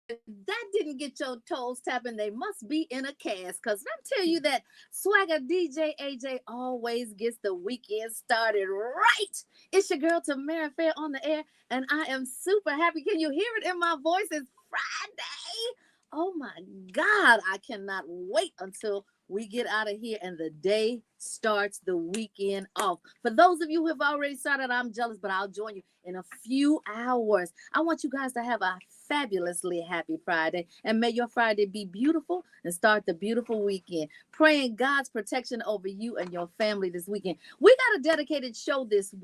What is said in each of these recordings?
if that didn't get your toes tapping, they must be in a cast. Cause I'm telling you that swagger DJ AJ always gets the weekend started right. It's your girl Tamara Fair on the air, and I am super happy. Can you hear it in my voice? It's Friday. Oh my God, I cannot wait until we get out of here and the day starts the weekend off. For those of you who have already started, I'm jealous, but I'll join you in a few hours. I want you guys to have a fabulously happy Friday, and may your Friday be beautiful and start the beautiful weekend. Praying God's protection over you and your family this weekend. We got a dedicated show this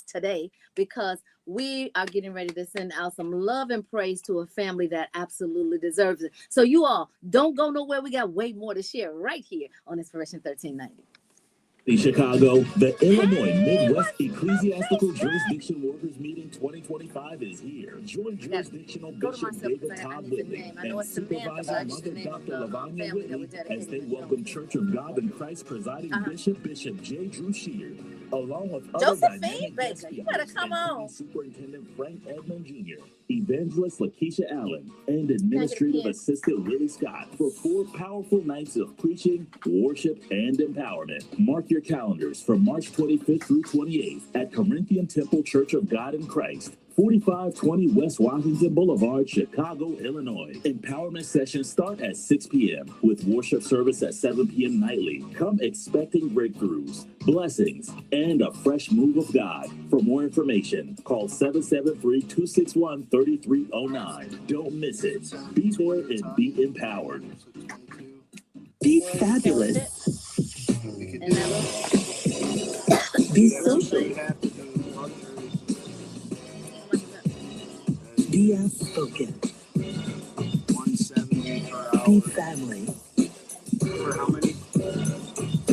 today because we are getting ready to send out some love and praise to a family that absolutely deserves it. So you all don't go nowhere. We got way more to share right here on Inspiration 1390. Chicago, the Illinois Midwest Ecclesiastical Jurisdiction Workers Meeting 2025 is here. Join Jurisdictional Bishop David Todd Whitley and Supervisor Mother Dr. Lavanya Whitley as they welcome Church of God in Christ presiding Bishop J. Drew Sheard, along with other dynamic guest speakers, Superintendent Frank Edmond Jr., Evangelist Lakeisha Allen, and Administrative Assistant Willie Scott for 4 powerful nights of preaching, worship, and empowerment. Mark your calendars for March 25th through 28th at Corinthian Temple Church of God in Christ, 4520 West Washington Boulevard, Chicago, Illinois. Empowerment sessions start at 6 p.m. with worship service at 7 p.m. nightly. Come expecting breakthroughs, blessings, and a fresh move of God. For more information, call 773-261-3309. Don't miss it. Be there and be empowered. Be fabulous. Be social. Be outspoken. 170 per hour. Be family. For how many?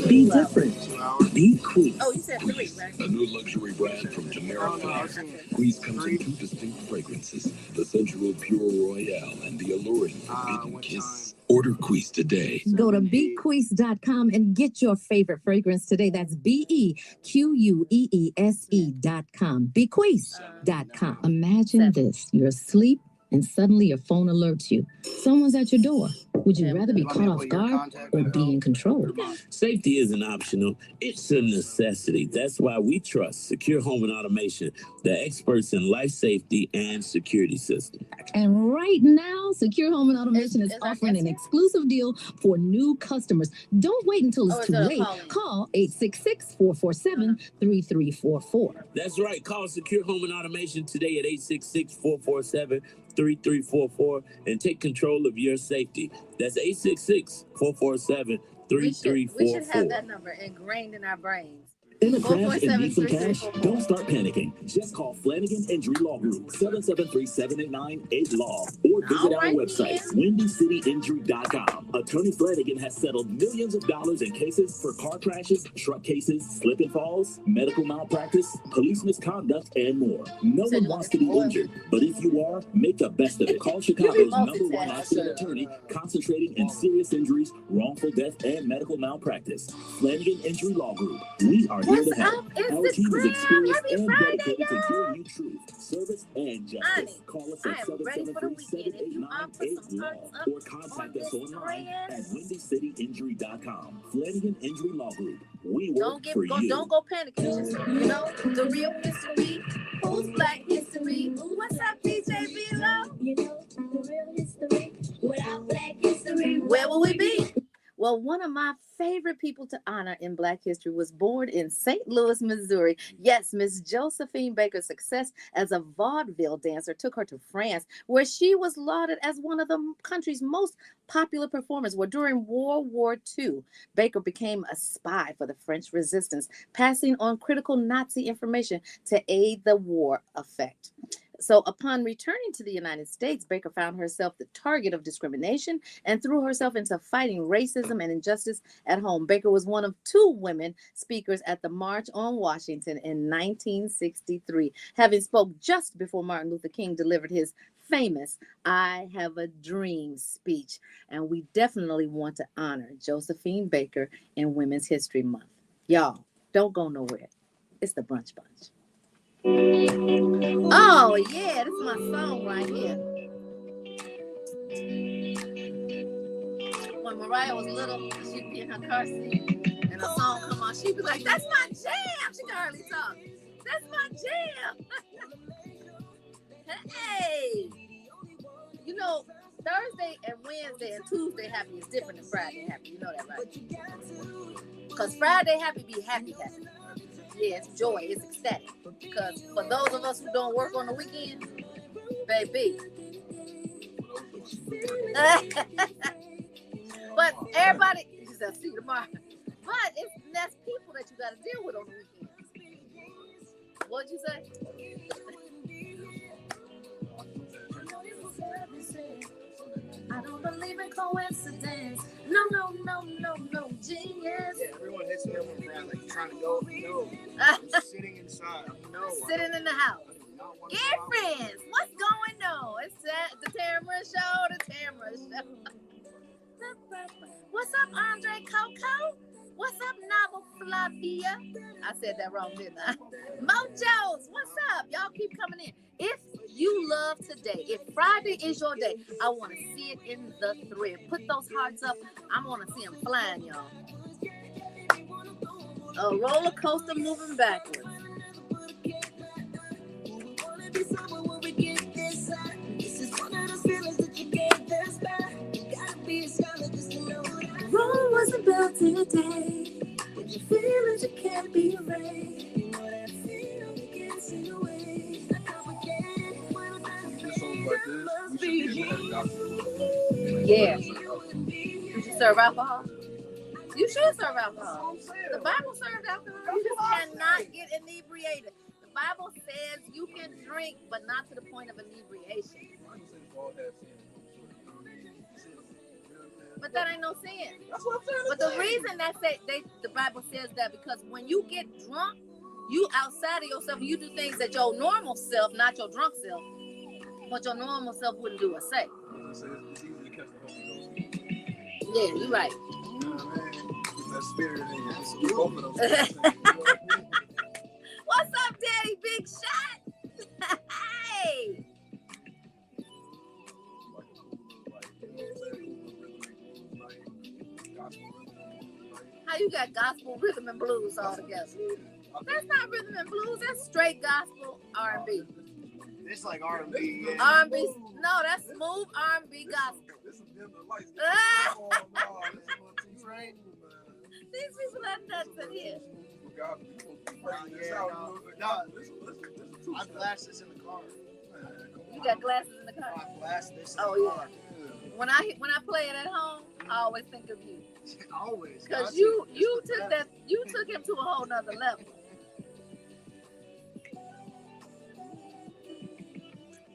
Be different. 2 hours. Be queen. Oh, you said 3, right? A new luxury brand from Tamara Fair. Queez comes in 2 distinct fragrances, the sensual Pure Royale and the alluring Forbidden Kiss. Order Queez today. Go to bequeeze.com and get your favorite fragrance today. That's BEQUEESE.com. Bequeeze.com. Imagine this. You're asleep and suddenly your phone alerts you. Someone's at your door. Would you rather be caught off guard or be in control? Safety isn't optional. It's a necessity. That's why we trust Secure Home and Automation, the experts in life safety and security systems. And right now, Secure Home and Automation is offering an exclusive deal for new customers. Don't wait until it's too late. Call 866-447-3344. That's right. Call Secure Home and Automation today at 866-447-3344 and take control of your safety. That's 866-447-3344. We should have that number ingrained in our brains. In a crash and need some cash? Don't start panicking. Just call Flanagan Injury Law Group, 773-789-8-LAW, or visit our website, WindyCityInjury.com. Attorney Flanagan has settled millions of dollars in cases for car crashes, truck cases, slip and falls, medical malpractice, police misconduct, and more. No one wants to be injured, but if you are, make the best of it. Call Chicago's #1 accident attorney, concentrating in serious injuries, wrongful death, and medical malpractice. Flanagan Injury Law Group. We are here to help. Our team is experienced and dedicated to giving you truth, service, and justice. Call us at 773-789-8-LAW or contact us online at WindyCityInjury.com. Flanagan Injury Law Group. We work for you. Don't go panicking. Just, the real history. Who's Black History? What's up, DJ B-Lo? The real history. Without Black history, where will we be? Well, one of my favorite people to honor in Black history was born in St. Louis, Missouri. Yes, Miss Josephine Baker's success as a vaudeville dancer took her to France, where she was lauded as one of the country's most popular performers. Well, during World War II, Baker became a spy for the French resistance, passing on critical Nazi information to aid the war effort. So upon returning to the United States, Baker found herself the target of discrimination and threw herself into fighting racism and injustice at home. Baker was one of 2 women speakers at the March on Washington in 1963, having spoke just before Martin Luther King delivered his famous "I Have a Dream" speech. And we definitely want to honor Josephine Baker in Women's History Month. Y'all, don't go nowhere. It's the Brunch Bunch. Oh, yeah, this is my song right here. when Mariah was little, she'd be in her car seat and a song come on. She'd be like, "That's my jam." She can hardly talk. "That's my jam." Hey, you know, Thursday and Wednesday and Tuesday happy is different than Friday happy. You know that, right? Because Friday happy be happy. Yeah, it's joy, it's ecstatic. Because for those of us who don't work on the weekend, baby. But everybody, you said see you tomorrow. But that's people that you got to deal with on the weekends. What'd you say? I don't believe in coincidence. No, genius. Yeah, everyone hits me up on Friday, like trying to go. No, I'm sitting inside. No, sitting in the house. Get friends. What's going on? It's the Tamara Show. The Tamara Show. What's up, Andre Coco? What's up, Novel Flavia? I said that wrong, didn't I? Mojos, what's up? Y'all keep coming in. If you love today, if Friday is your day, I want to see it in the thread. Put those hearts up. I want to see them flying, y'all. A roller coaster moving backwards. Rome wasn't built today. When you feel it, you can't be erased. You know that feel, you can't see away. Yeah. Did you serve alcohol? You should serve alcohol. The Bible serves alcohol. You just cannot get inebriated. The Bible says you can drink, but not to the point of inebriation. But that ain't no sin. But the reason that the Bible says that because when you get drunk, you outside of yourself, you do things that your normal self, not your drunk self, but your normal self wouldn't do or say. Yeah, you're right. What's up, Daddy Big Shot? Hey. How you got gospel, rhythm, and blues all together? That's not rhythm and blues. That's straight gospel R&B. It's like R&B. Yeah. R&B. No, that's smooth R&B gospel. These people are nuts in here. I blast this in the car. You got glasses in the car? I blast this in the car. When I play it at home, I always think of you. Always. Because you took him to a whole nother level.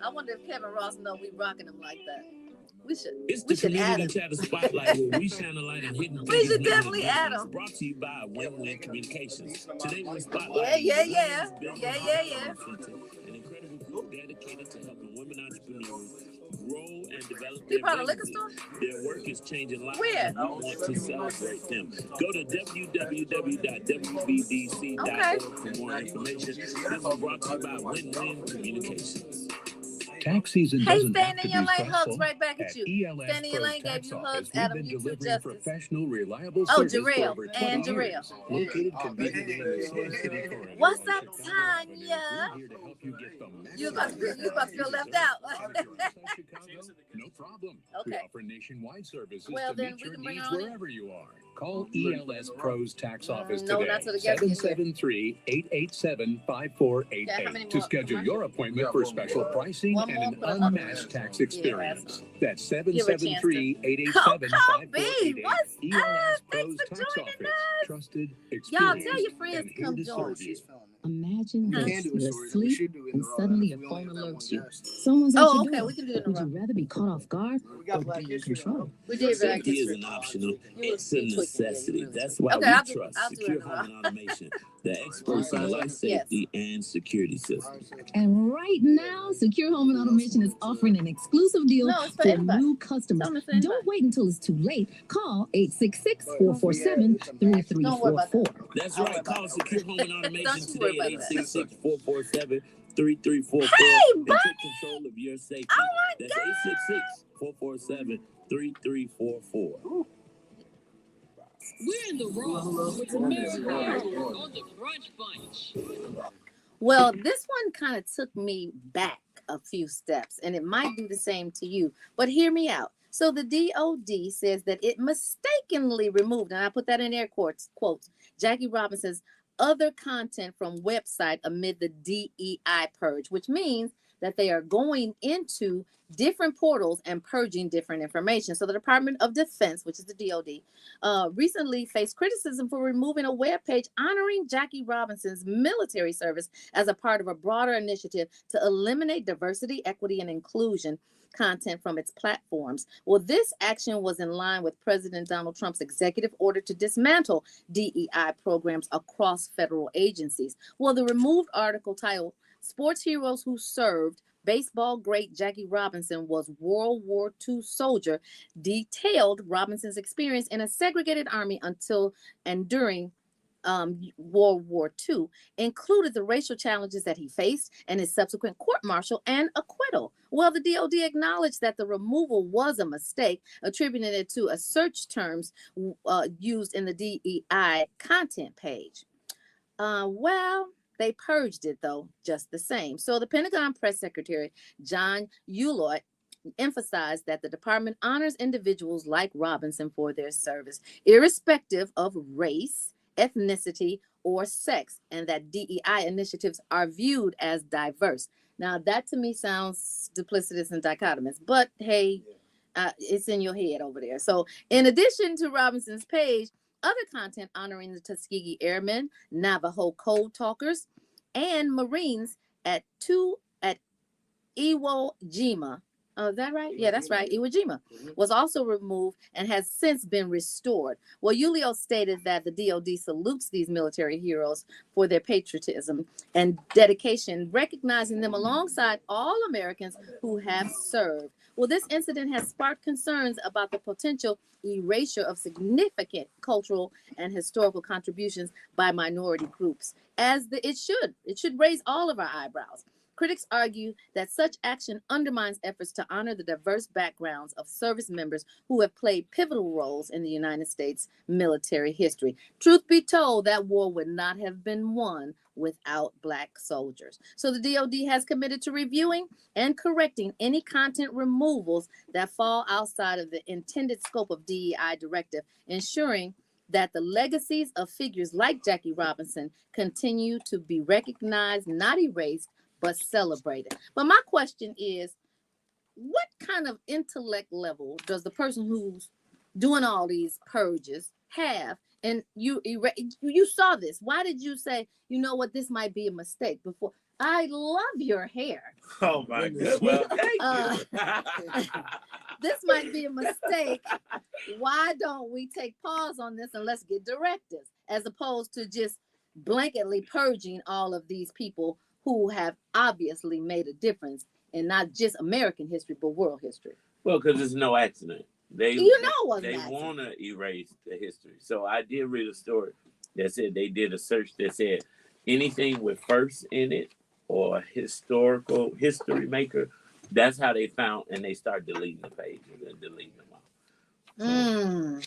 I wonder if Kevin Ross knows we rocking him like that. We should. It's the Community Chatter Spotlight where we shine a light on hidden we should definitely add him. Brought to you by Win-Win Communications. Today we spotlight. Yeah. An incredible group dedicated to helping women entrepreneurs grow and develop their businesses. Liquor store? Their work is changing lives. Where? We want to celebrate them. Go to www.wbdc.org for more information. This is brought to you by Win-Win Communications. Tax season doesn't have to be stressful. Hugs right back at you. ELS Stand in your lane, gave you hugs. Adam, you too, Justice. Professional, reliable service Jarrell. for over 20 And Jarrell. years. Located conveniently in the Soul City Core. What's up, Tanya? Here to help you get the you about to feel left out. No problem. Okay. We offer nationwide services well, to then meet we your can bring needs her on wherever you are. Call ELS Pros Tax Office no, today. not to the 773-887-5488 to schedule your appointment for special pricing and an unmatched tax experience. That's 773-887-5488. ELS Pros Tax Office. Trusted, experienced, y'all tell your friends to come join. Imagine this, you're asleep and suddenly your phone alerts you. Someone's Someone's at your door. We can do it in a Would row. you rather be caught off guard or be in control? We did Safety isn't optional, it's a necessity. That's why we trust Secure Home and Automation, the experts in life safety and security systems. And right now, Secure Home and Automation is offering an exclusive deal for new customers. Don't wait until it's too late. Call 866-447-3344. That's right. Call Secure Home and Automation today at 866-447-3344 and take control of your safety. That's 866-447-3344. We're in the room with America on the Brunch Bunch. Well, this one kind of took me back a few steps, and it might do the same to you. But hear me out. So the DOD says that it mistakenly removed, and I put that in air quotes, Jackie Robinson's other content from website amid the DEI purge, which means that they are going into different portals and purging different information. So the Department of Defense, which is the DOD, recently faced criticism for removing a webpage honoring Jackie Robinson's military service as a part of a broader initiative to eliminate diversity, equity, and inclusion content from its platforms. Well, this action was in line with President Donald Trump's executive order to dismantle DEI programs across federal agencies. Well, the removed article titled "Sports Heroes Who Served Baseball Great Jackie Robinson Was World War II Soldier" detailed Robinson's experience in a segregated army until and during World War II, included the racial challenges that he faced and his subsequent court-martial and acquittal. Well, the DOD acknowledged that the removal was a mistake, attributing it to a search terms used in the DEI content page. Well, they purged it, though, just the same. So the Pentagon Press Secretary, John Uloy, emphasized that the department honors individuals like Robinson for their service, irrespective of race, ethnicity, or sex, and that DEI initiatives are viewed as diverse. Now, that to me sounds duplicitous and dichotomous, but hey, it's in your head over there. So in addition to Robinson's page, other content honoring the Tuskegee Airmen, Navajo Code Talkers, and Marines at Iwo Jima. Oh, is that right? Yeah, that's right. Iwo Jima was also removed and has since been restored. Well, Ulio stated that the DOD salutes these military heroes for their patriotism and dedication, recognizing them alongside all Americans who have served. Well, this incident has sparked concerns about the potential erasure of significant cultural and historical contributions by minority groups, as it should raise all of our eyebrows. Critics argue that such action undermines efforts to honor the diverse backgrounds of service members who have played pivotal roles in the United States military history. Truth be told, that war would not have been won without Black soldiers. So the DOD has committed to reviewing and correcting any content removals that fall outside of the intended scope of DEI directive, ensuring that the legacies of figures like Jackie Robinson continue to be recognized, not erased, but celebrated. But my question is, what kind of intellect level does the person who's doing all these purges have? And you saw this. Why did you say, you know what, this might be a mistake before? I love your hair. Oh my goodness. Well, thank you. This might be a mistake. Why don't we take pause on this and let's get directives, as opposed to just blanketly purging all of these people who have obviously made a difference in not just American history, but world history? Well, because it's no accident. They want to erase the history. So I did read a story that said they did a search that said anything with first in it or historical history maker, that's how they found, and they start deleting the pages and deleting them all. So.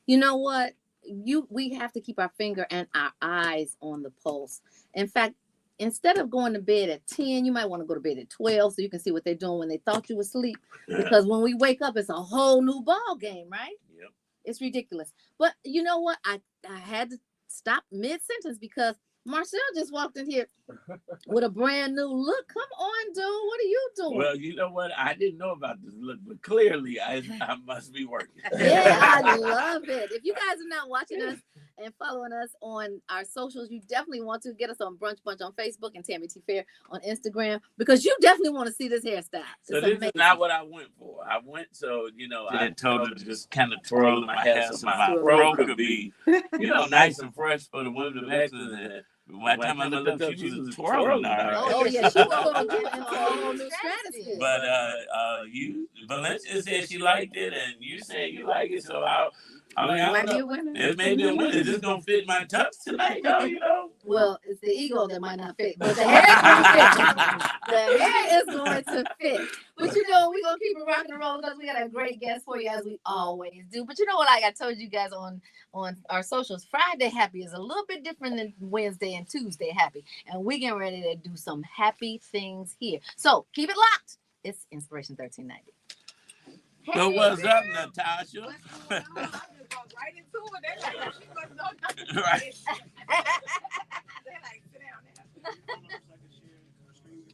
You know what? We have to keep our finger and our eyes on the pulse. In fact, instead of going to bed at 10, you might want to go to bed at 12 so you can see what they're doing when they thought you were asleep. Because when we wake up, it's a whole new ball game, right? Yep. It's ridiculous. But you know what? I had to stop mid-sentence because Marcel just walked in here with a brand new look. Come on, dude. What are you doing? Well, you know what? I didn't know about this look, but clearly I must be working. Yeah, I love it. If you guys are not watching us and following us on our socials, you definitely want to get us on Brunch Bunch on Facebook and Tammy T. Fair on Instagram, because you definitely want to see this hairstyle. So this is not what I went for. I went I told her to just kind of twirl my hair so my fro could be, nice and fresh for the women of excellence. By the time I looked up, she was twirling. Oh, yeah, she was going to get into a whole new stratosphere. But Valencia said she liked it, and you said you like it, so I mean, might be a winner. It may be a winner. Is this gonna fit my tux tonight, though? You know. Well, it's the ego that might not fit, but the hair is going to fit. The hair is going to fit. But you know, we're gonna keep it rocking and rolling because we got a great guest for you as we always do. But you know what? Like I told you guys on our socials, Friday Happy is a little bit different than Wednesday and Tuesday Happy, and we getting ready to do some happy things here. So keep it locked. It's Inspiration 1390. So what's up, Natasha? Right into it. They Right. like, sit down now.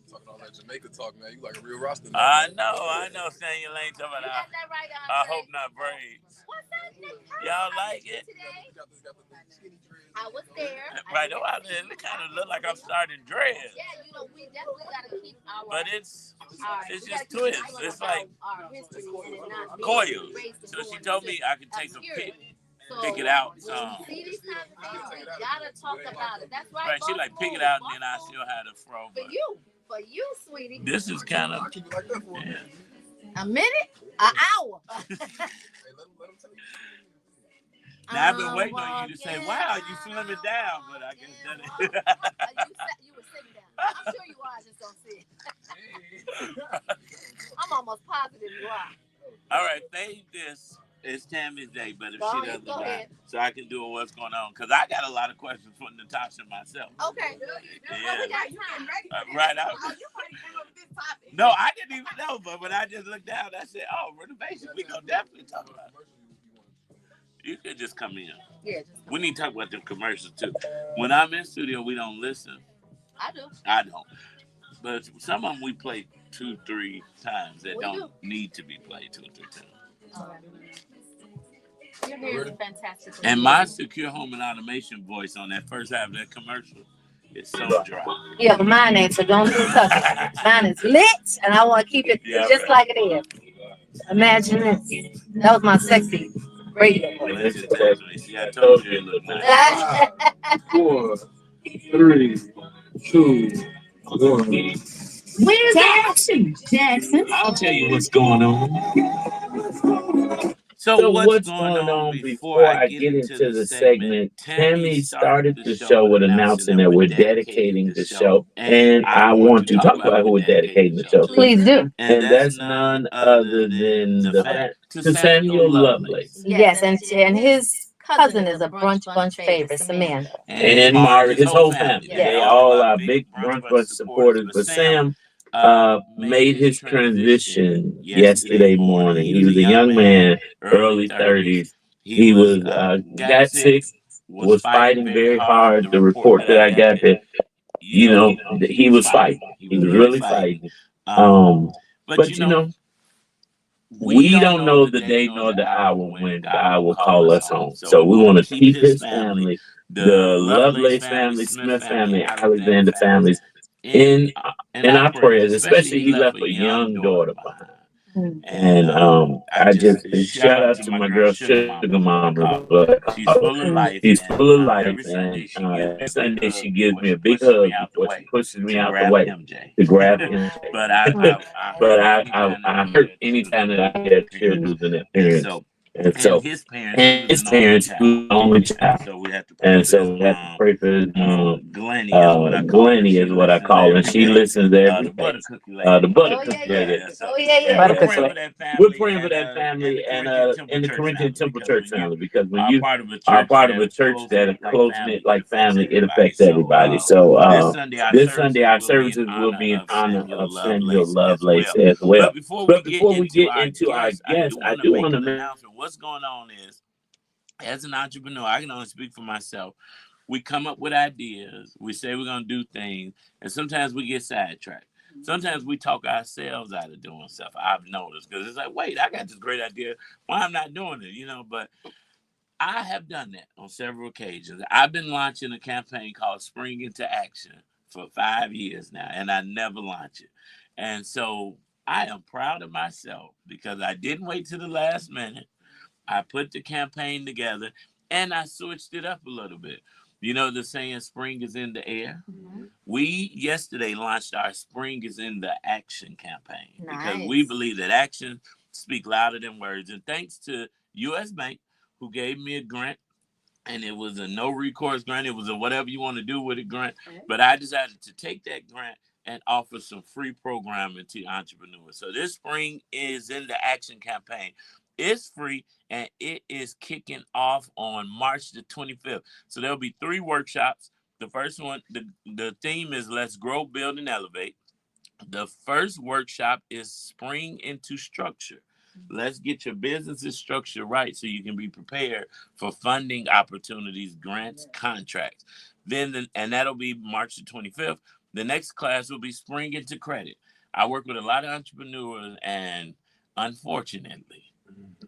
Talking all that Jamaica talk, man. You like a real roster. I know. Saying you ain't talking about. I hope not braids. Y'all like it? I was there. Right. Oh, it kind of look like I'm starting dreads. Yeah, you know, we definitely got to keep our. But it's just twists. It's like coils. So she told me I could take a pick it out. See these kind of things, we gotta talk about it. That's right. Right. She like pick it out and then I still had a fro. For you, sweetie. This is kind of a minute, an hour. Now I've been waiting on you to say, "Wow, you slimming down," but I guess that is. You were sitting down. I'm sure you are. I just don't see it. I'm almost positive you are. All right, fade this. It's Tammy's day, but if she doesn't mind, so I can do what's going on, because I got a lot of questions for Natasha myself. Okay. Yeah. We got time. Right out. You might come up with this topic. No, I didn't even know, but when I just looked down, I said, "Oh, renovation. We gonna definitely talk about it." You could just come in. Yeah. We need to talk about the commercials too. When I'm in studio, we don't listen. I do. I don't. But some of them we play 2-3 times that don't need to be played 2 or 3 times. Your hair is fantastic. And my secure home and automation voice on that first half of that commercial is so dry. Yeah, but mine ain't, so don't do touch. Mine is lit, and I want to keep it just like it is. Imagine this. That was my sexy radio voice. See, I told you it looked nice. 4, 3, 2, 1. Where's Jackson? I'll tell you what's going on. So what's going on before I get into the segment? Tammy started the show with announcing that we're dedicating the show, and I want to talk about who we're dedicating the show to. Please do. And that's none other than to Samuel Lovelace. Yes, and his cousin is a Brunch Bunch favorite, Samantha. And Margaret, his whole family. Yeah. They all are big Brunch Bunch supporters, but Sam made his transition yesterday morning. He was a young man, early 30s. He was got sick, was fighting very hard. The report that I got that, you know, he was fighting. He was really fighting. But you know, we don't know the day nor the hour when God will call us home. So we want to keep his family, the Lovelace family, Smith family, Alexander families, in our prayers, especially he left a young daughter behind. And I just shout out to my girl Sugar Mama. She's full of life. She's full of life. And every Sunday she gives me a big hug before she pushes me out the way to grab him. But I hurt anytime that I get a losing an appearance. And so his parents, who was the only child. So we have to pray for his mom. Glennie is what I call her. And she listens every day. The butter cookie. We're praying for that family and in the Corinthian Temple Church family, because when you are part of a church that is close knit like family, it affects everybody. So this Sunday our services will be in honor of Samuel Lovelace as well. But before we get into our guests, I do want to mention what's going on is, as an entrepreneur, I can only speak for myself. We come up with ideas. We say we're going to do things. And sometimes we get sidetracked. Sometimes we talk ourselves out of doing stuff. I've noticed, because it's like, wait, I got this great idea. Why I'm not doing it, you know? But I have done that on several occasions. I've been launching a campaign called Spring Into Action for 5 years now, and I never launch it. And so I am proud of myself because I didn't wait till the last minute. I put the campaign together and I switched it up a little bit. You know, the saying spring is in the air. Mm-hmm. We yesterday launched our Spring is in the Action campaign. Nice. Because we believe that actions speak louder than words. And thanks to U.S. Bank, who gave me a grant. And it was a no recourse grant. It was a whatever you want to do with a grant. But I decided to take that grant and offer some free programming to entrepreneurs. So this spring is in the action campaign. It's free and it is kicking off on March the 25th. So there'll be 3 workshops. The first one, the theme is Let's Grow, Build, and Elevate. The first workshop is Spring into Structure. Let's get your business's structure right so you can be prepared for funding opportunities, grants, contracts. And that'll be March the 25th. The next class will be Spring into Credit. I work with a lot of entrepreneurs, and unfortunately,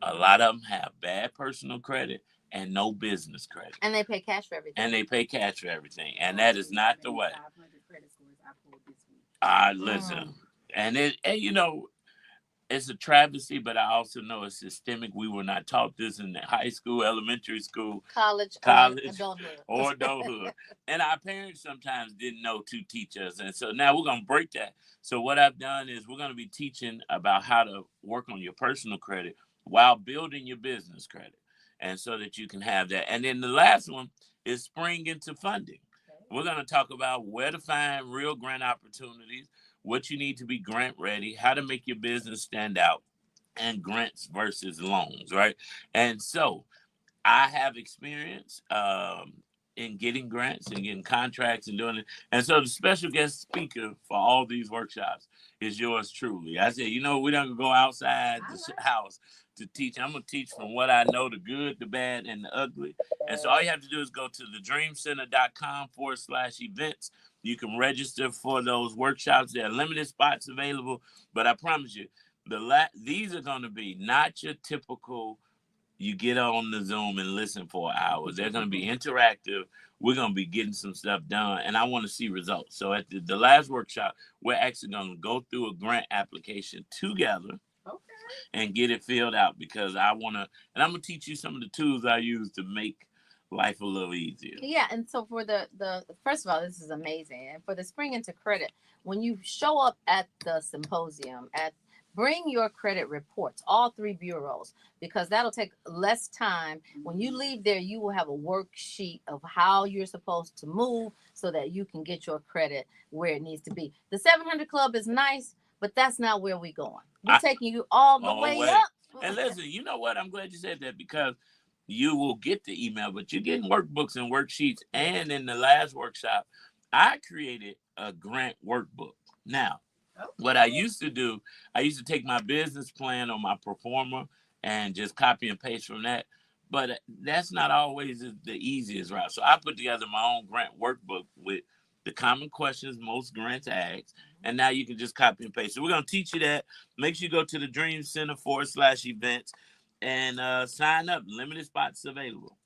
a lot of them have bad personal credit and no business credit. And they pay cash for everything. And that is not the way. Listen. And it's a travesty, but I also know it's systemic. We were not taught this in high school, elementary school, college, or adulthood. And our parents sometimes didn't know to teach us. And so now we're going to break that. So what I've done is we're going to be teaching about how to work on your personal credit while building your business credit. And so that you can have that. And then the last one is Spring into Funding. We're going to talk about where to find real grant opportunities, what you need to be grant ready, how to make your business stand out, and grants versus loans, right? And so I have experience in getting grants and getting contracts and doing it. And so the special guest speaker for all these workshops is yours truly. I said, we don't go outside the house to teach. I'm going to teach from what I know, the good, the bad, and the ugly. And so all you have to do is go to thedreamcenter.com/events. You can register for those workshops. There are limited spots available, but I promise you, these are going to be not your typical, you get on the Zoom and listen for hours. They're going to be interactive. We're going to be getting some stuff done, and I want to see results. So at the last workshop, we're actually going to go through a grant application together. And get it filled out because I'm going to teach you some of the tools I use to make life a little easier. Yeah, and so for the first of all, this is amazing. And for the Spring into Credit, when you show up at the symposium, bring your credit reports, all 3 bureaus, because that'll take less time. When you leave there, you will have a worksheet of how you're supposed to move so that you can get your credit where it needs to be. The 700 Club is nice, but that's not where we're going. We're taking you all the way up. And listen, you know what? I'm glad you said that because you will get the email, but you're getting workbooks and worksheets. And in the last workshop, I created a grant workbook. Now, what I used to do, I used to take my business plan on my performer and just copy and paste from that. But that's not always the easiest route. So I put together my own grant workbook with the common questions most grants ask. And now you can just copy and paste. So we're going to teach you that. Make sure you go to the Dream Center /events and sign up. Limited spots available.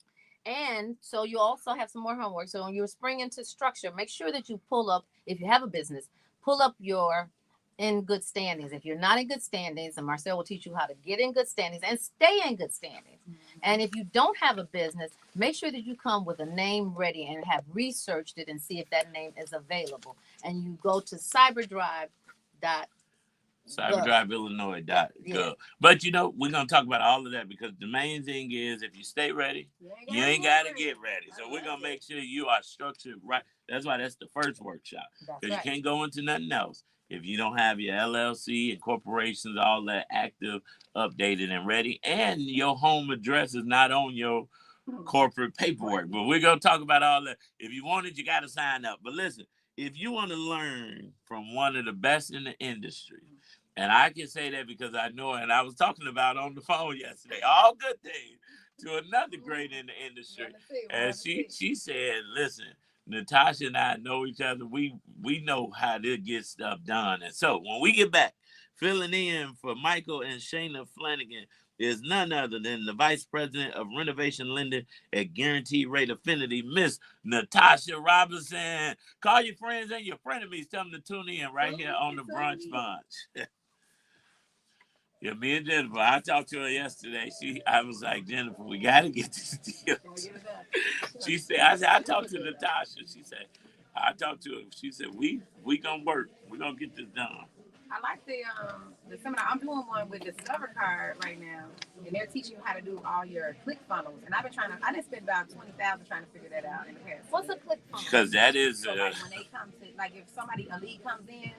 And so you also have some more homework. So when you're Spring into Structure, make sure that you pull up, if you have a business, pull up your in good standings. If you're not in good standings, and Marcel will teach you how to get in good standings and stay in good standings. And if you don't have a business, make sure that you come with a name ready and have researched it and see if that name is available. And you go to cyberdriveillinois.gov. Yeah. But we're going to talk about all of that because the main thing is if you stay ready, you ain't got to get ready. So we're going to make sure you are structured right. That's why that's the first workshop. Because you can't go into nothing else if you don't have your LLC and corporations, all that active, updated, and ready. And your home address is not on your corporate paperwork. But we're going to talk about all that. If you want it, you got to sign up. But listen, if you want to learn from one of the best in the industry, and I can say that because I know, and I was talking about on the phone yesterday, all good things, to another great in the industry. And she said, listen, Natasha and I know each other. We know how to get stuff done. And so when we get back, filling in for Michael and Shayna Flanagan is none other than the Vice President of Renovation Lending at Guaranteed Rate Affinity, Miss Natasha Robinson. Call your friends and your frenemies. Tell them to tune in right here on the Brunch Bunch. Yeah, me and Jennifer, I talked to her yesterday. I was like, Jennifer, we got to get this deal. She said, I talked to Natasha. She said, I talked to her. She said, we going to work. We're going to get this done. I like the seminar. I'm doing one with Discover Card right now, and they're teaching you how to do all your click funnels. And I've been trying to. I didn't spend about $20,000 trying to figure that out in the past. What's a click funnel? Because that is so like when they come to if somebody a lead comes in,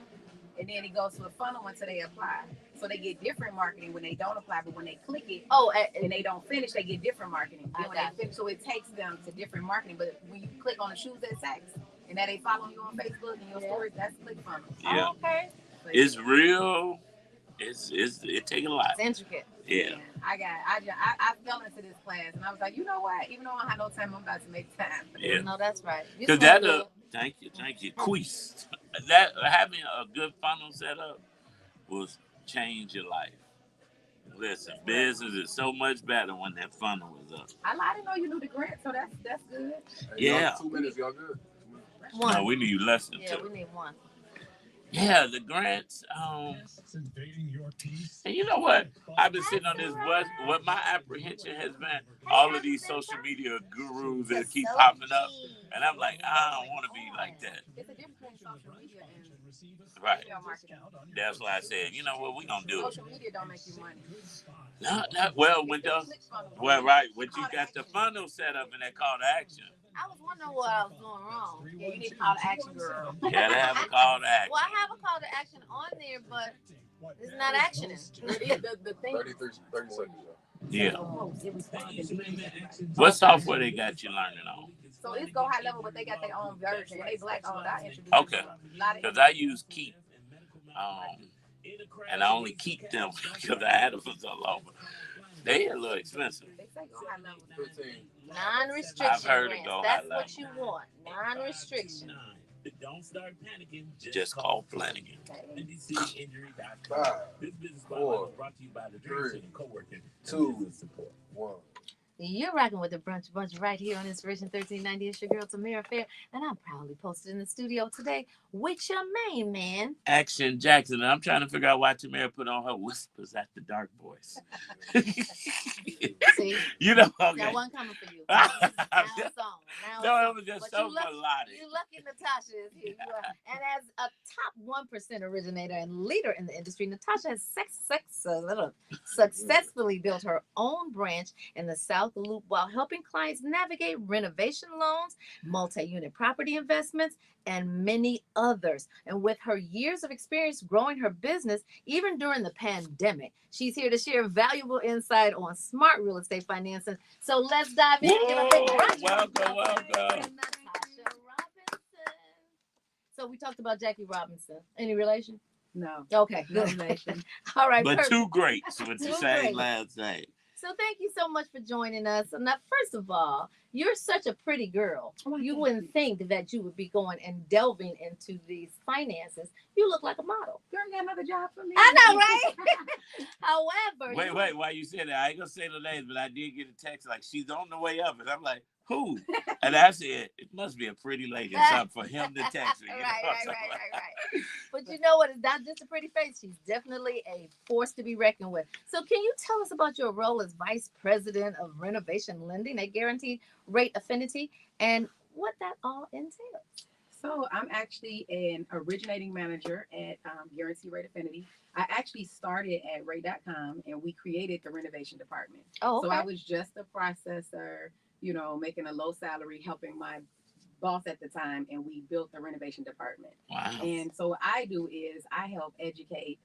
and then it goes to a funnel until they apply. So they get different marketing when they don't apply, but when they click it, and they don't finish, they get different marketing. Then when they finish, so it takes them to different marketing. But when you click on the shoes at Saks, and that they follow you on Facebook and your stories, that's click funnel. Yeah. Oh, okay. So it's real. It takes a lot. It's intricate. Yeah. I fell into this class, and I was like, you know what? Even though I don't have no time, I'm about to make time. Yeah. No, that's right. Because thank you. Quiz. That having a good funnel set up will change your life. Listen, business is so much better when that funnel is up. I didn't know you knew the grant, so that's good. Yeah. 2 minutes, y'all good? One. No, we need less than 2. Yeah, we need one. Yeah, the grants. And you know what? I've been sitting on this bus. What my apprehension has been, all of these social media gurus that keep popping up, and I'm like, I don't want to be like that. It's a difference between social media and right. That's why I said, you know what, we gonna do it. Social media don't make you money. Right. When you got the funnel set up and that call to action. I was wondering what I was doing wrong. Yeah, you need to call to action, girl. You gotta have a call to action. Well, I have a call to action on there, but it's not actioning. the thing. 30 seconds. Yeah. What software they got you learning on? So it's Go High Level, but they got their own version. They black owned. I introduced Okay. Because I use Keep. And I only keep them because I had them for so long. They a little expensive. They say Go High Level. 15. Non-restriction. I've heard grants. it Go That's High what you want. Non-restriction. Don't start panicking. Just call Flanagan. 5, This business 4, brought to you by the 3, co-working 2, 1. You're rocking with the Brunch Bunch right here on Inspiration 1390. It's your girl Tamara Fair, and I'm proudly posted in the studio today with your main man, Action Jackson. And I'm trying to figure out why Tamara put on her whispers at the dark voice. See, you know, okay. that one coming for you. Now it's on. No, it was just so melodic. You lucky Natasha is here. You are. And as a top 1% originator and leader in the industry, Natasha has successfully built her own branch in the South Loop while helping clients navigate renovation loans, multi-unit property investments, and many others. And with her years of experience growing her business, even during the pandemic, she's here to share valuable insight on smart real estate financing. So let's dive in and get a big brunch. Welcome. Natasha Robinson. So we talked about Jackie Robinson. Any relation? No. Okay. No relation. All right. But perfect. two greats with the Two same greats. last name. So thank you so much for joining us. And now, first of all, you're such a pretty girl. You wouldn't think that you would be going and delving into these finances. You look like a model. Girl, you got another job for me. I know, right? However, Wait, while you said that, I ain't gonna say the names, but I did get a text like she's on the way up, and I'm like, who? And I said, it must be a pretty lady or something for him to text me. Right. But you know what? It's not just a pretty face. She's definitely a force to be reckoned with. So can you tell us about your role as Vice President of Renovation Lending at Guaranteed Rate Affinity and what that all entails? So I'm actually an originating manager at Guaranteed Rate Affinity. I actually started at Ray.com and we created the renovation department. Oh, okay. So I was just a processor, you know, making a low salary, helping my boss at the time, and we built the renovation department. Wow. And so what I do is I help educate,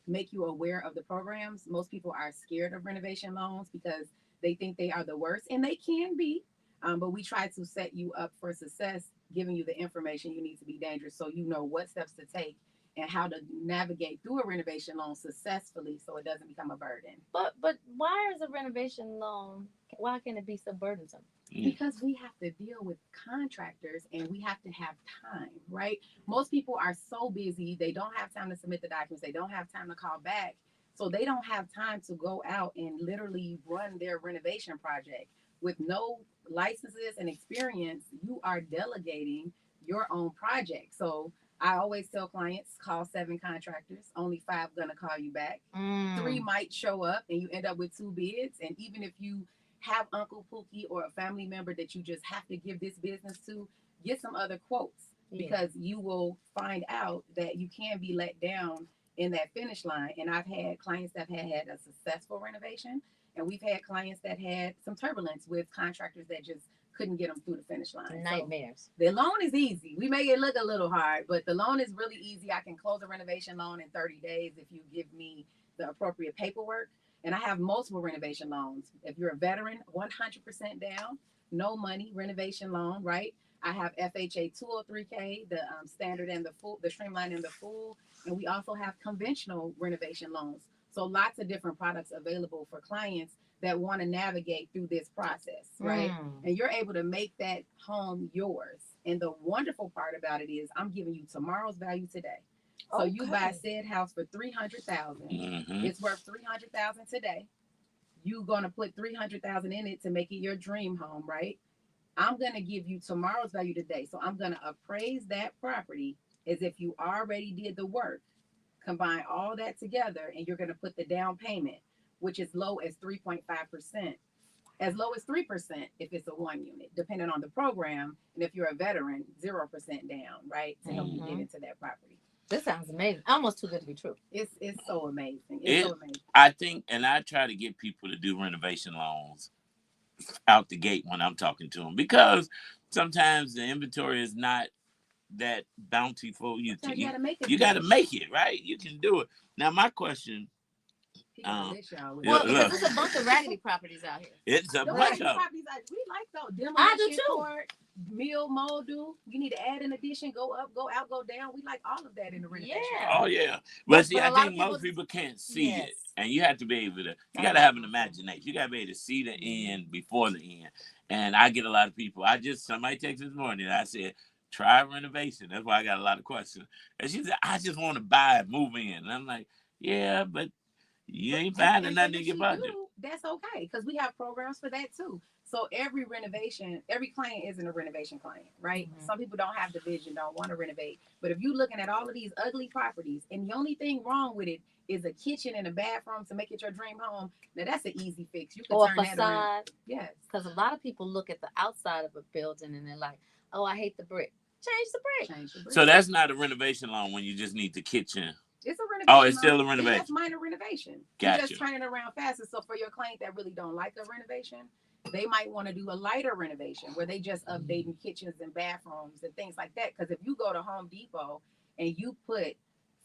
make you aware of the programs. Most people are scared of renovation loans because they think they are the worst, and they can be. But we try to set you up for success, giving you the information you need to be dangerous so you know what steps to take and how to navigate through a renovation loan successfully so it doesn't become a burden. But why is a renovation loan, why can it be so burdensome? Because we have to deal with contractors and we have to have time, right? Most people are so busy, they don't have time to submit the documents, they don't have time to call back. So they don't have time to go out and literally run their renovation project. With no licenses and experience, you are delegating your own project. So I always tell clients, call 7 contractors, only 5 gonna call you back. 3 might show up and you end up with 2 bids. And even if you have Uncle Pookie or a family member that you just have to give this business to, get some other quotes because you will find out that you can be let down in that finish line. And I've had clients that have had a successful renovation, and we've had clients that had some turbulence with contractors that just couldn't get them through the finish line. Nightmares. So the loan is easy. We make it look a little hard, but the loan is really easy. I can close a renovation loan in 30 days if you give me the appropriate paperwork. And I have multiple renovation loans. If you're a veteran, 100% down, no money renovation loan, right? I have FHA 203K, the standard and the full, the streamlined and the full. And we also have conventional renovation loans. So lots of different products available for clients that want to navigate through this process, right? And you're able to make that home yours. And the wonderful part about it is I'm giving you tomorrow's value today. So you buy said house for $300,000. It's worth $300,000 today. You're gonna put $300,000 in it to make it your dream home, right? I'm gonna give you tomorrow's value today. So I'm gonna appraise that property as if you already did the work. Combine all that together, and you're gonna put the down payment, which is low as 3.5%, as low as 3% if it's a 1 unit, depending on the program. And if you're a veteran, 0% down, right, to help you get into that property. This sounds amazing. Almost too good to be true. It's so amazing. It's so amazing. I think, and I try to get people to do renovation loans out the gate when I'm talking to them, because sometimes the inventory is not that bountiful. You got to make it, right? You can do it. Now, my question. Well, because it's a bunch of raggedy properties out here. It's a bunch of properties. We like those. I do too. Court, mill, moldu. You need to add an addition. Go up, go out, go down. We like all of that in the renovation. Yeah. Oh yeah. But see, I think most people can't see it, and you have to be able to. You got to have an imagination. You got to be able to see the end before the end. And I get a lot of people. Somebody texted this morning. I said, try renovation. That's why I got a lot of questions. And she said, I just want to buy it, move in. And I'm like, yeah, but you ain't finding nothing in your budget. That's okay, because we have programs for that too. So every client isn't a renovation client, right? Some people don't have the vision, don't want to renovate. But if you're looking at all of these ugly properties, and the only thing wrong with it is a kitchen and a bathroom to make it your dream home, now that's an easy fix. You can turn that around. Yes. Because a lot of people look at the outside of a building and they're like, oh, I hate the brick. Change the brick. So that's not a renovation loan when you just need the kitchen. It's a renovation. Oh, it's still a renovation. That's minor renovation. Gotcha. You're just turning it around faster. So for your client that really don't like a renovation, they might want to do a lighter renovation where they just updating kitchens and bathrooms and things like that. Because if you go to Home Depot and you put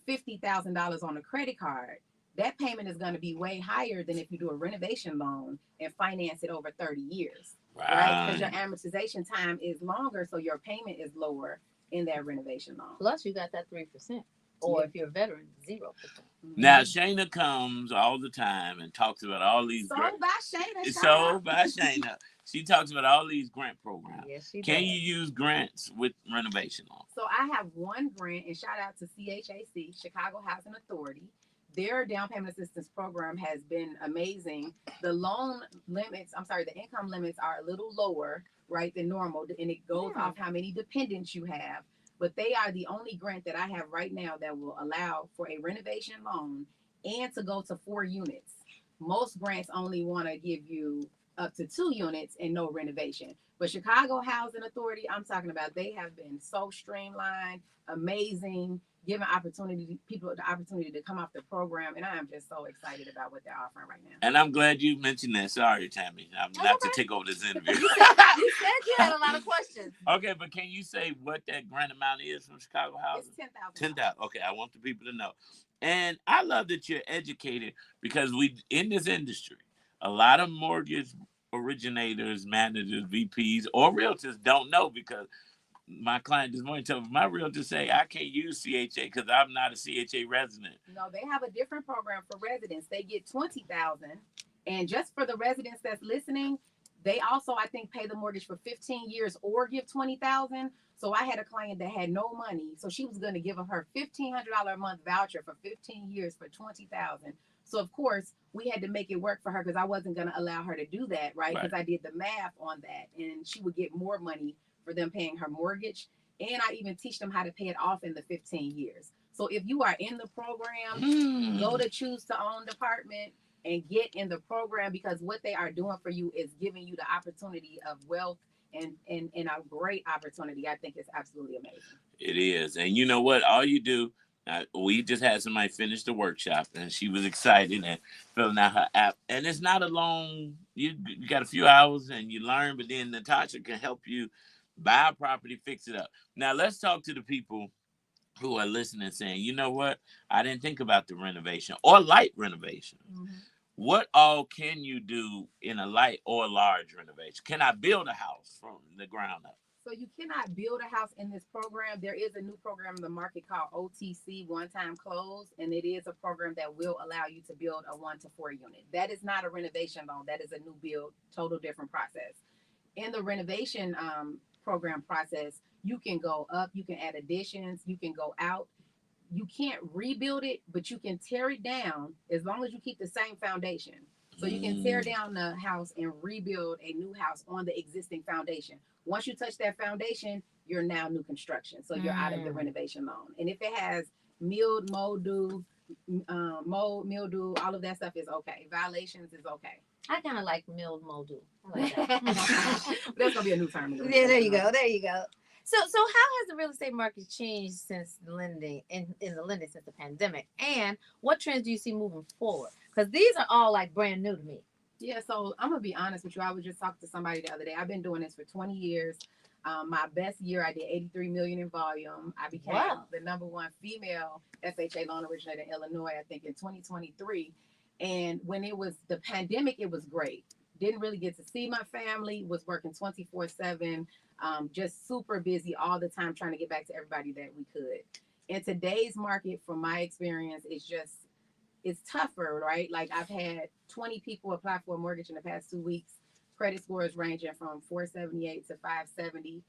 $50,000 on a credit card, that payment is going to be way higher than if you do a renovation loan and finance it over 30 years. Right? Because your amortization time is longer, so your payment is lower in that renovation loan. Plus, you got that 3%. Or if you're a veteran, 0%. Now, Shayna comes all the time and talks about all these. Sold by Shayna. She talks about all these grant programs. Yes, she Can does. you use grants with renovation loans? So I have one grant, and shout out to CHAC, Chicago Housing Authority. Their down payment assistance program has been amazing. The income limits are a little lower, right, than normal, and it goes off how many dependents you have. But they are the only grant that I have right now that will allow for a renovation loan and to go to 4 units. Most grants only want to give you up to 2 units and no renovation. But Chicago Housing Authority, I'm talking about, they have been so streamlined, amazing, giving people the opportunity to come off the program. And I am just so excited about what they're offering right now. And I'm glad you mentioned that. Sorry, Tammy. I'm not to take over this interview. You said you had a lot of questions. Okay, but can you say what that grant amount is from Chicago Housing? It's $10,000. Okay, I want the people to know. And I love that you're educated, because in this industry, a lot of mortgage originators, managers, VPs, or realtors don't know, because my client this morning told me, my realtor say, I can't use CHA because I'm not a CHA resident. No, they have a different program for residents. They get $20,000. And just for the residents that's listening, they also, I think, pay the mortgage for 15 years or give $20,000. So I had a client that had no money. So she was going to give her $1,500 a month voucher for 15 years for $20,000. So of course we had to make it work for her, because I wasn't going to allow her to do that, right? Because I did the math on that, and she would get more money for them paying her mortgage. And I even teach them how to pay it off in the 15 years. So if you are in the program, go to Choose to Own department and get in the program, because what they are doing for you is giving you the opportunity of wealth and a great opportunity. I think it's absolutely amazing. It is. And you know what? All you do We just had somebody finish the workshop, and she was excited and filling out her app. And it's not a long. You got a few hours and you learn, but then Natasha can help you buy a property, fix it up. Now let's talk to the people who are listening, saying, you know what? I didn't think about the renovation or light renovation. Mm-hmm. What all can you do in a light or large renovation? Can I build a house from the ground up? So you cannot build a house in this program. There is a new program in the market called OTC, one-time close, and it is a program that will allow you to build a 1 to 4 unit. That is not a renovation loan. That is a new build, total different process. In the renovation program process, you can go up, you can add additions, you can go out. You can't rebuild it, but you can tear it down as long as you keep the same foundation. So you can tear down the house and rebuild a new house on the existing foundation. Once you touch that foundation, you're now new construction. So you're out of the renovation loan. And if it has mildew, all of that stuff is okay. Violations is okay. I kind of like mildew. I like that. That's gonna be a new term. Yeah, there you go. There you go. So how has the real estate market changed since lending in the lending since the pandemic? And what trends do you see moving forward? Because these are all like brand new to me. Yeah, so I'm gonna be honest with you. I was just talking to somebody the other day. I've been doing this for 20 years. My best year, I did 83 million in volume. I became the #1 female FHA loan originator in Illinois, I think in 2023. And when it was the pandemic, it was great. Didn't really get to see my family, was working 24/7, just super busy all the time trying to get back to everybody that we could. In today's market, from my experience, it's tougher, right? Like I've had 20 people apply for a mortgage in the past 2 weeks. Credit scores ranging from 478 to 570.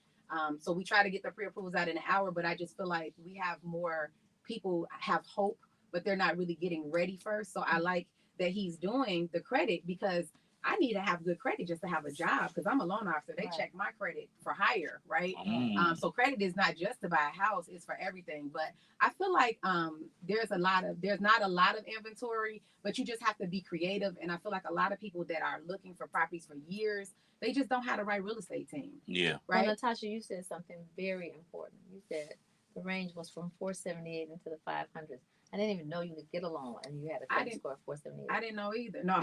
So we try to get the pre-approvals out in an hour, but I just feel like we have more people have hope, but they're not really getting ready first. So I like that he's doing the credit because I need to have good credit just to have a job because I'm a loan officer. They check my credit for hire, right? So credit is not just to buy a house; it's for everything. But I feel like there's not a lot of inventory, but you just have to be creative. And I feel like a lot of people that are looking for properties for years, they just don't have the right real estate team. Yeah. Right. Well, Natasha, you said something very important. You said the range was from 478 into the 500s. I didn't even know you could get a loan and you had a credit score of 478. I didn't know either. No,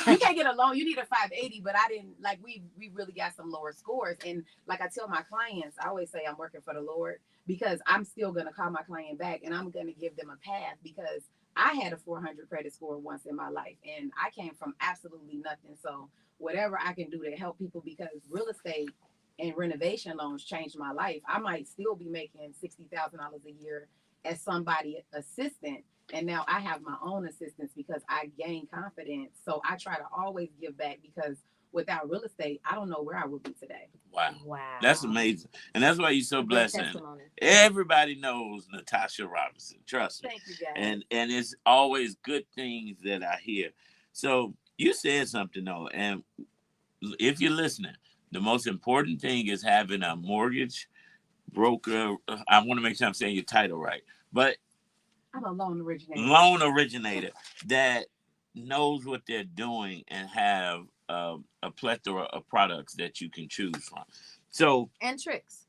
you can't get a loan. You need a 580, but I didn't like, we really got some lower scores. And like I tell my clients, I always say I'm working for the Lord because I'm still going to call my client back and I'm going to give them a path because I had a 400 credit score once in my life and I came from absolutely nothing. So whatever I can do to help people because real estate and renovation loans changed my life. I might still be making $60,000 a year as somebody assistant, and now I have my own assistants because I gained confidence. So I try to always give back because without real estate, I don't know where I would be today. Wow. That's amazing. And that's why you're so blessed. Everybody knows Natasha Robinson. Trust me. Thank you, guys. And it's always good things that I hear. So you said something though, and if you're listening, the most important thing is having a mortgage broker. I want to make sure I'm saying your title right, but I'm a loan originator that knows what they're doing and have a plethora of products that you can choose from. So and tricks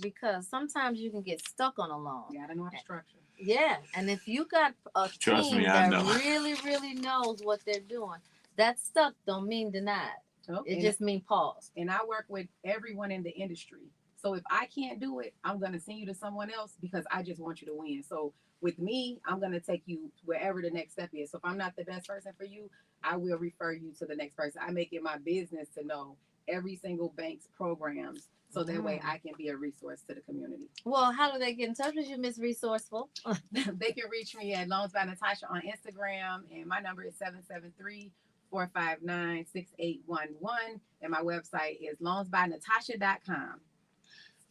because sometimes you can get stuck on a loan. Yeah, I don't know how to structure. Yeah, and if you got a team that really knows what they're doing, that stuck don't mean denied. It just means pause. And I work with everyone in the industry. So if I can't do it, I'm going to send you to someone else because I just want you to win. So with me, I'm going to take you wherever the next step is. So if I'm not the best person for you, I will refer you to the next person. I make it my business to know every single bank's programs. So that way I can be a resource to the community. Well, how do they get in touch with you, Miss Resourceful? They can reach me at Loans by Natasha on Instagram. And my number is 773-459-6811. And my website is loansbynatasha.com.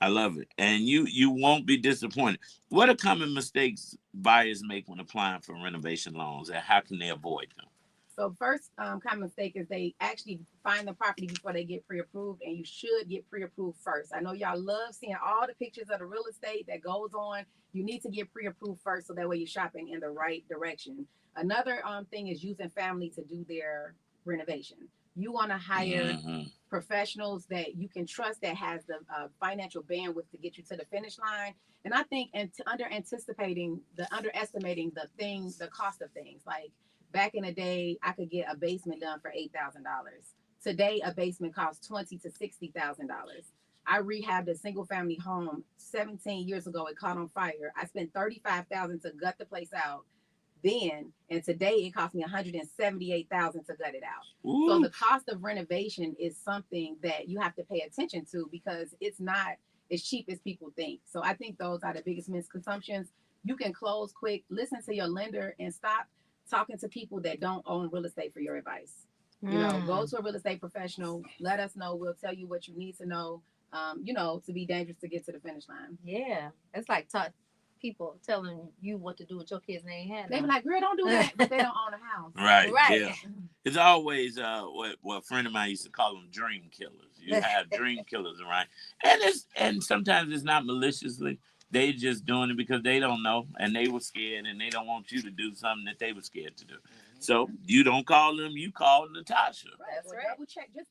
I love it. And you won't be disappointed. What are common mistakes buyers make when applying for renovation loans and how can they avoid them? So first common mistake is they actually find the property before they get pre-approved, and you should get pre-approved first. I know y'all love seeing all the pictures of the real estate that goes on. You need to get pre-approved first so that way you're shopping in the right direction. Another thing is using family to do their renovation. You want to hire professionals that you can trust that has the financial bandwidth to get you to the finish line. And I think underestimating the cost of things. Like back in the day, I could get a basement done for $8,000. Today, a basement costs $20,000 to $60,000. I rehabbed a single family home 17 years ago. It caught on fire. I spent $35,000 to gut the place out then, and today it cost me $178,000 to gut it out. Ooh. So the cost of renovation is something that you have to pay attention to because it's not as cheap as people think. So I think those are the biggest misconceptions. You can close quick, listen to your lender, and stop talking to people that don't own real estate for your advice. You know, go to a real estate professional. Let us know. We'll tell you what you need to know. To be dangerous to get to the finish line. Yeah, it's like people telling you what to do with your kids and they ain't had. They be like, "Girl, don't do that," but they don't own a house. Right. Yeah. It's always what a friend of mine used to call them dream killers. You have dream killers around, and sometimes it's not maliciously. They just doing it because they don't know and they were scared and they don't want you to do something that they were scared to do. So you don't call them, you call Natasha. That's right. Double check with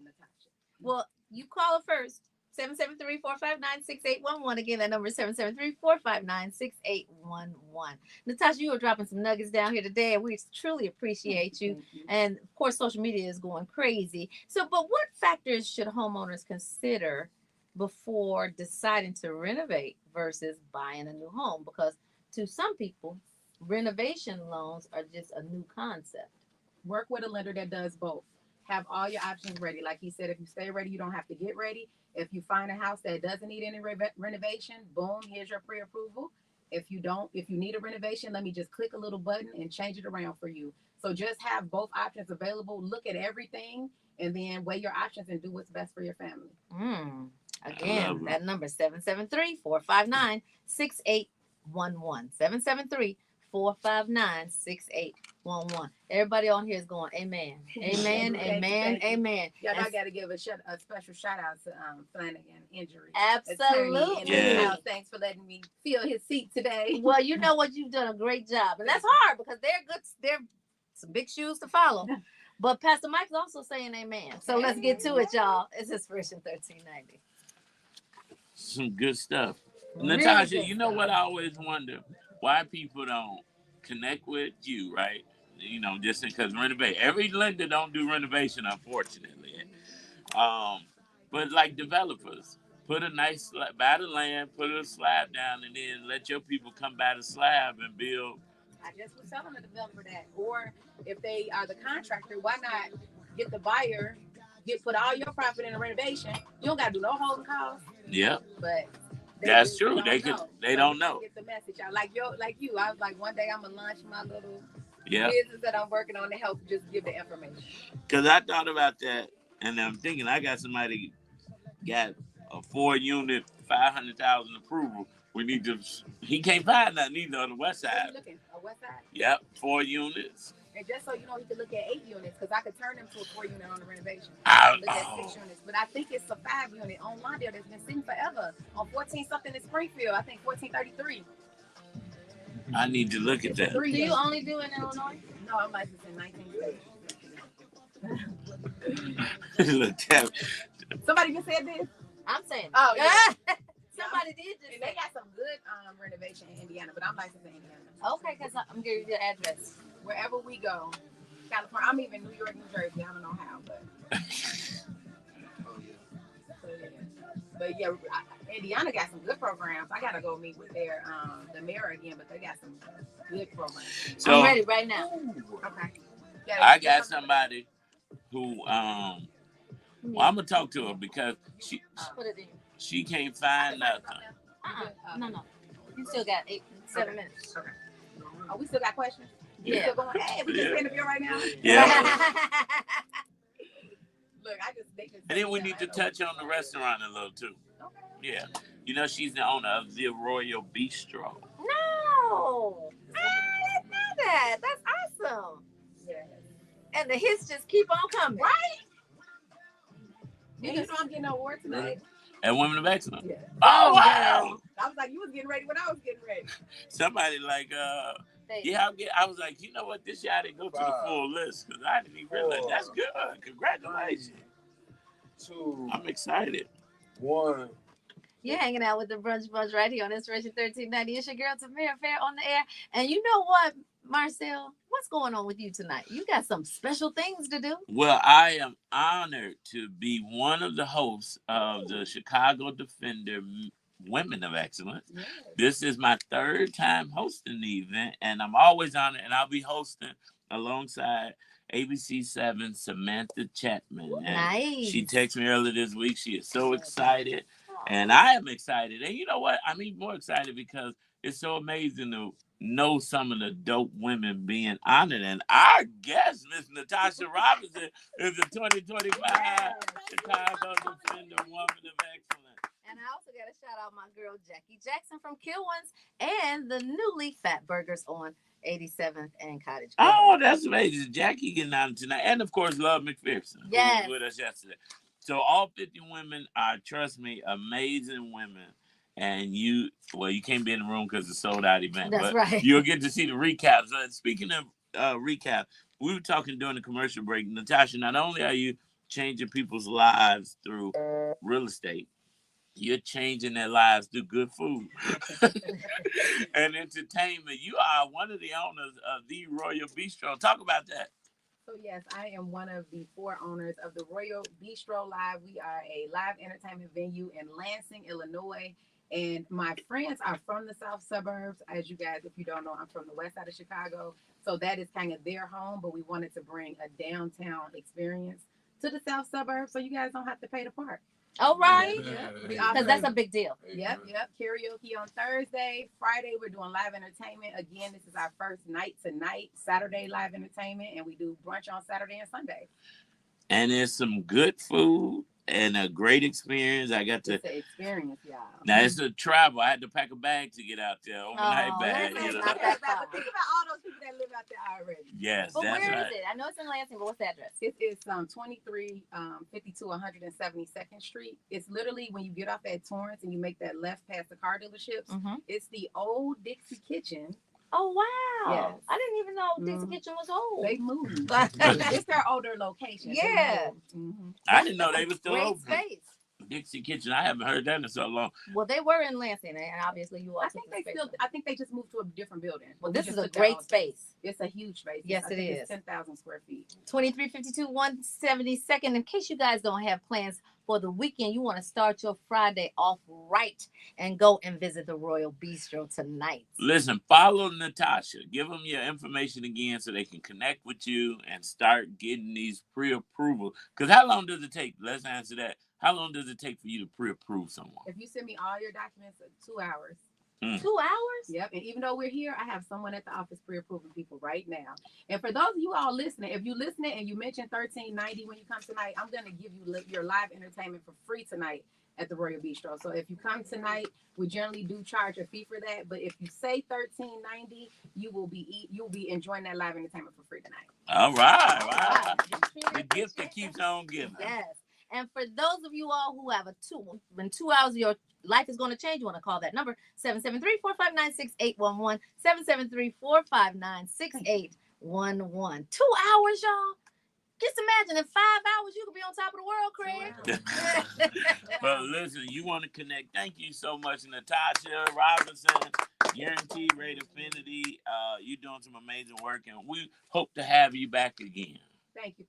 Natasha. Well, you call her first. 773-459-6811. Again, that number is 773-459-6811. Natasha, you were dropping some nuggets down here today, and we truly appreciate you. And of course, social media is going crazy. So, but what factors should homeowners consider before deciding to renovate versus buying a new home? Because to some people, renovation loans are just a new concept. Work with a lender that does both. Have all your options ready. Like he said, if you stay ready, you don't have to get ready. If you find a house that doesn't need any renovation, boom, here's your pre-approval. If you need a renovation, let me just click a little button and change it around for you. So just have both options available. Look at everything and then weigh your options and do what's best for your family. Again, that number is 773-459-6811. 773-459-6811. Everybody on here is going, amen. Amen, amen, amen. Yeah, I got to give a special shout out to Flanagan Injury. Absolutely. Yeah. Thanks for letting me feel his seat today. Well, you know what? You've done a great job. And that's hard because they're some big shoes to follow. But Pastor Mike's also saying amen. So let's get to it, y'all. It's Inspiration 1390. Some good stuff. Really Natasha, good stuff. What I always wonder? Why people don't connect with you, right? Just because renovate. Every lender don't do renovation, unfortunately. But like developers, put a nice, buy the land, put a slab down, and then let your people come by the slab and build. I just was telling the developer that. Or if they are the contractor, why not get the buyer, put all your profit in a renovation? You don't got to do no holding costs. Yep. But that's true. They don't know. Get the message out. Like you. I was like, one day I'm gonna launch my little business that I'm working on to help just give the information. Because I thought about that, and I'm thinking I got somebody got a 4-unit, 500,000 approval. We need to. He can't find nothing either on the west side. Looking on west side. Yep, 4 units. And just so you know, he could look at 8 units because I could turn him to a 4-unit on the renovation. Look at 6 units, but I think it's a 5-unit on Lawndale that's been sitting forever on 14 something in Springfield. I think 1433. I need to look at that. Do you only do it in Illinois? No, I'm licensed in 19 states. Somebody just said this. I'm saying. Oh yeah. Somebody did just. And they got some good renovation in Indiana, but I'm licensed in Indiana. Okay, because I'm giving you the address. Wherever we go, California. I'm even New York, New Jersey. I don't know how, but. But yeah, Indiana got some good programs. I gotta go meet with the mayor again, but they got some good programs. So, I'm ready right now. Okay. I got somebody who I'm gonna talk to her because she can't find nothing. No. You still got 7 minutes. Okay. Oh, we still got questions? Yeah. Still going, hey, we just interview right now? Yeah. Look, and then we need to touch on the restaurant a little too. Okay. Yeah. She's the owner of the Royal Bistro. No. I didn't know that. That's awesome. Yeah. And the hits just keep on coming. Right? You know I'm getting an award tonight. And Women of Excellence. Yeah. Oh, wow. I was like, you was getting ready when I was getting ready. Somebody like Yeah, I was like, you know what? This year I didn't go to the full list because I didn't even realize. That's good. Congratulations. 2. I'm excited. 1. You're hanging out with the Brunch Bunch right here on Inspiration 1390. It's your girl Tamara Fair on the air. And you know what, Marcel? What's going on with you tonight? You got some special things to do. Well, I am honored to be one of the hosts of the Chicago Defender Women of Excellence. Yes. This is my 3rd time hosting the event, and I'm always honored, and I'll be hosting alongside ABC7 Samantha Chapman. And nice. She texted me earlier this week. She is so excited, and I am excited. And you know what? I'm even more excited because it's so amazing to know some of the dope women being honored. And our guest, Miss Natasha Robinson, is the 2025 Chicago Defender Woman of Excellence. And I also got to shout out my girl Jackie Jackson from Kill Ones and the newly Fat Burgers on 87th and Cottage Grove. Oh, that's amazing. Jackie getting on tonight. And of course, Love McPherson, who was with us yesterday. So all 50 women are, trust me, amazing women. And you can't be in the room because it's a sold out event. That's but right. You'll get to see the recaps. Speaking of recap, we were talking during the commercial break. Natasha, not only are you changing people's lives through real estate, you're changing their lives through good food and entertainment. You are one of the owners of the Royal Bistro. Talk about that. So yes, I am one of the 4 owners of the Royal Bistro Live. We are a live entertainment venue in Lansing, Illinois. And my friends are from the south suburbs. As you guys, if you don't know, I'm from the west side of Chicago. So that is kind of their home, but we wanted to bring a downtown experience to the south suburbs so you guys don't have to pay to park. All right. Because that's a big deal. Yep. Karaoke on Thursday. Friday, we're doing live entertainment. Again, this is our first night tonight, Saturday live entertainment, and we do brunch on Saturday and Sunday. And there's some good food and a great experience. I got to. It's an experience, y'all. Now, it's a travel. I had to pack a bag to get out there. Overnight bag. But think about all those people that live out there already. Yes, but that's where right. is it? I know it's in Lansing, but what's the address? It is 2352 172nd Street. It's literally when you get off at Torrance and you make that left past the car dealerships. Mm-hmm. It's the old Dixie Kitchen. Oh, wow. Yes. I didn't even know Dixie Kitchen was old. They moved. It's their older location. Yeah. Mm-hmm. I didn't know they were still open. Space. Dixie Kitchen. I haven't heard that in so long. Well, they were in Lansing, and obviously you all. I think they just moved to a different building. Well, this is a great space. It's a huge space. Yes, it is. It's 10,000 square feet. 2352 172nd. In case you guys don't have plans for the weekend, you want to start your Friday off right and go and visit the Royal Bistro tonight. Listen, follow Natasha. Give them your information again so they can connect with you and start getting these pre-approvals. Because how long does it take? Let's answer that. How long does it take for you to pre-approve someone? If you send me all your documents, 2 hours. 2 hours? Yep. And even though we're here, I have someone at the office pre-approving people right now. And for those of you all listening, if you listening and you mention 1390 when you come tonight, I'm going to give you your live entertainment for free tonight at the Royal Bistro. So if you come tonight, we generally do charge a fee for that. But if you say 1390, you'll be enjoying that live entertainment for free tonight. All right. Wow. The gift that keeps on giving. Yes. And for those of you all who have in 2 hours, your life is going to change. You want to call that number, 773-459-6811, 773-459-6811. 2 hours, y'all. Just imagine in 5 hours, you could be on top of the world, Craig. Well, listen, you want to connect. Thank you so much, Natasha Robinson, Guaranteed Rate Affinity. You're doing some amazing work, and we hope to have you back again. Thank you.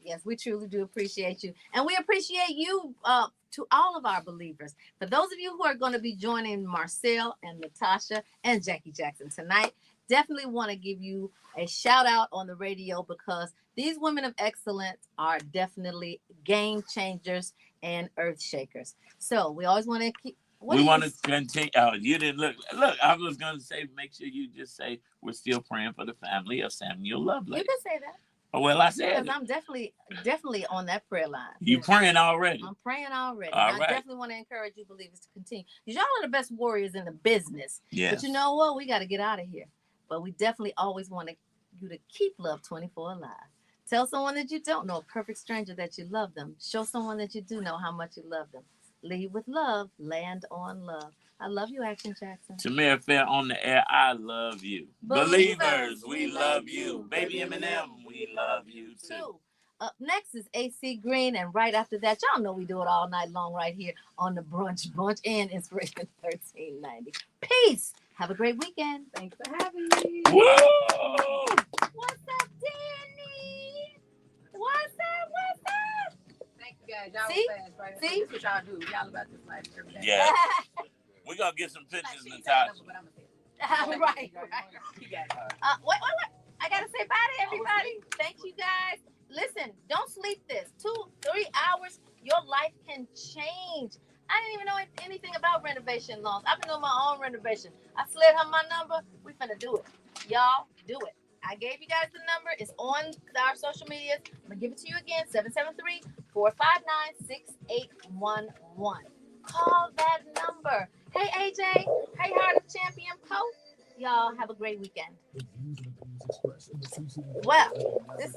Yes, we truly do appreciate you. And we appreciate you to all of our believers. For those of you who are going to be joining Marcel and Natasha and Jackie Jackson tonight, definitely want to give you a shout out on the radio because these women of excellence are definitely game changers and earth shakers. So we always want to keep. We want to continue. Oh, you didn't look. I was going to say, make sure you just say we're still praying for the family of Samuel Lovelace. You can say that. Oh, well, I said because I'm definitely on that prayer line. You praying already? I'm praying already. All right. I definitely want to encourage you believers to continue. Because y'all are the best warriors in the business. Yes. But you know what? We got to get out of here. But we definitely always want you to keep Love 24 alive. Tell someone that you don't know, a perfect stranger, that you love them. Show someone that you do know how much you love them. Lead with love, land on love. I love you, Action Jackson. Tamir Fair on the air. I love you. Believers, we love you. Baby Eminem, we love you too. Up next is AC Green, and right after that, y'all know we do it all night long right here on the Brunch Bunch and Inspiration 1390. Peace. Have a great weekend. Thanks for having me. Whoa! What's up, Danny? What's up? Thank you guys. Y'all See? fast, right? See? This is what y'all do. Y'all about this life every day. Yeah. We're going to get some pictures, Natasha. Right. Wait. I got to say bye to everybody. Thank you, guys. Listen, don't sleep this. 2-3 hours, your life can change. I didn't even know anything about renovation loans. I've been doing my own renovation. I slid her my number. We finna do it. Y'all, do it. I gave you guys the number. It's on our social medias. I'm going to give it to you again, 773-459-6811. Call that number. Hey, AJ. Hey, Heart of Champion Pope. Y'all have a great weekend. Well, this is